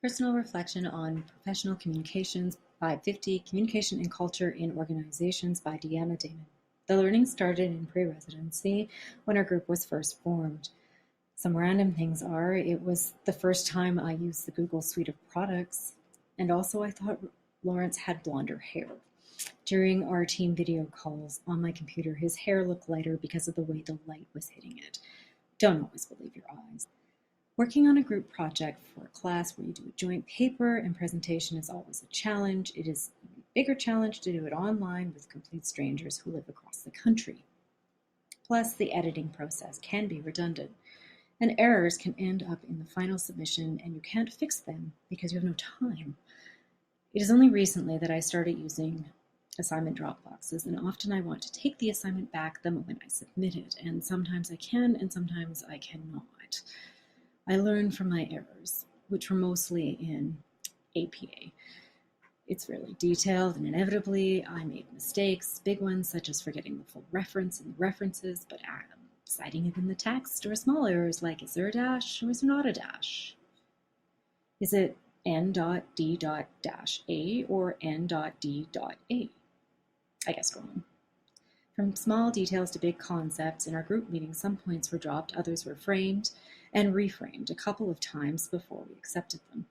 Personal Reflection on Professional Communications, 550, Communication and Culture in Organizations by Deanna Damon. The learning started in pre-residency when our group was first formed. Some random things are, it was the first time I used the Google suite of products, and also I thought Lawrence had blonder hair. During our team video calls on my computer, his hair looked lighter because of the way the light was hitting it. Don't always believe your eyes. Working on a group project for a class where you do a joint paper and presentation is always a challenge. It is a bigger challenge to do it online with complete strangers who live across the country. Plus, the editing process can be redundant, and errors can end up in the final submission and you can't fix them because you have no time. It is only recently that I started using assignment drop boxes, and often I want to take the assignment back the moment I submit it, and sometimes I can and sometimes I cannot. I learned from my errors, which were mostly in APA. It's really detailed, and inevitably I made mistakes, big ones such as forgetting the full reference in the references, but citing it in the text, or small errors like is there a dash or is there not a dash? Is it n.d.-a or n.d.a? I guessed wrong. From small details to big concepts, in our group meetings, some points were dropped, others were framed and reframed a couple of times before we accepted them.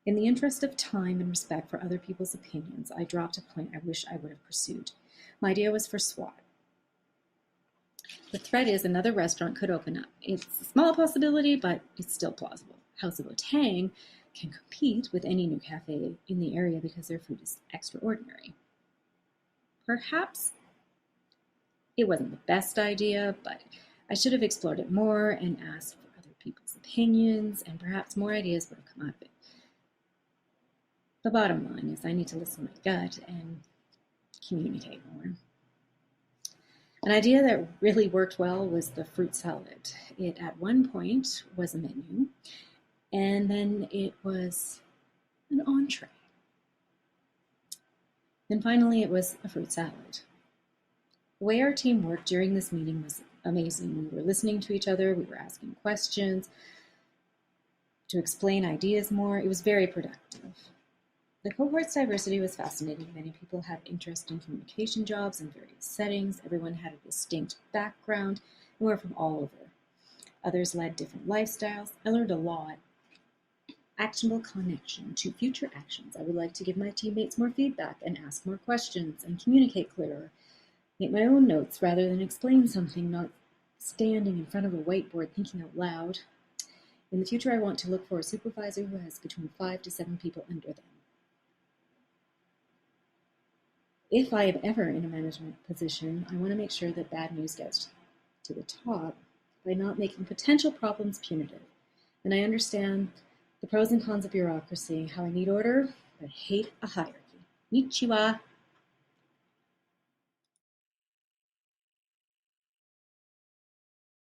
In the interest of time and respect for other people's opinions, I dropped a point I wish I would have pursued. My idea was for SWAT. The threat is another restaurant could open up. It's a small possibility, but it's still plausible. House of Otang can compete with any new cafe in the area because their food is extraordinary. Perhaps it wasn't the best idea, but I should have explored it more and asked for other people's opinions, and perhaps more ideas would have come out of it. The bottom line is I need to listen to my gut and communicate more. An idea that really worked well was the fruit salad. It at one point was a menu, and then it was an entree. Then finally it was a fruit salad. The way our team worked during this meeting was amazing. We were listening to each other, we were asking questions to explain ideas more. It was very productive. The cohort's diversity was fascinating. Many people had interest in communication jobs in various settings. Everyone had a distinct background and were from all over. Others led different lifestyles. I learned a lot. Actionable connection to future actions. I would like to give my teammates more feedback and ask more questions and communicate clearer. Make my own notes rather than explain something, not standing in front of a whiteboard thinking out loud. In the future, I want to look for a supervisor who has between 5 to 7 people under them. If I am ever in a management position, I want to make sure that bad news gets to the top by not making potential problems punitive. And I understand the pros and cons of bureaucracy, how I need order, but I hate a hierarchy. Konnichiwa.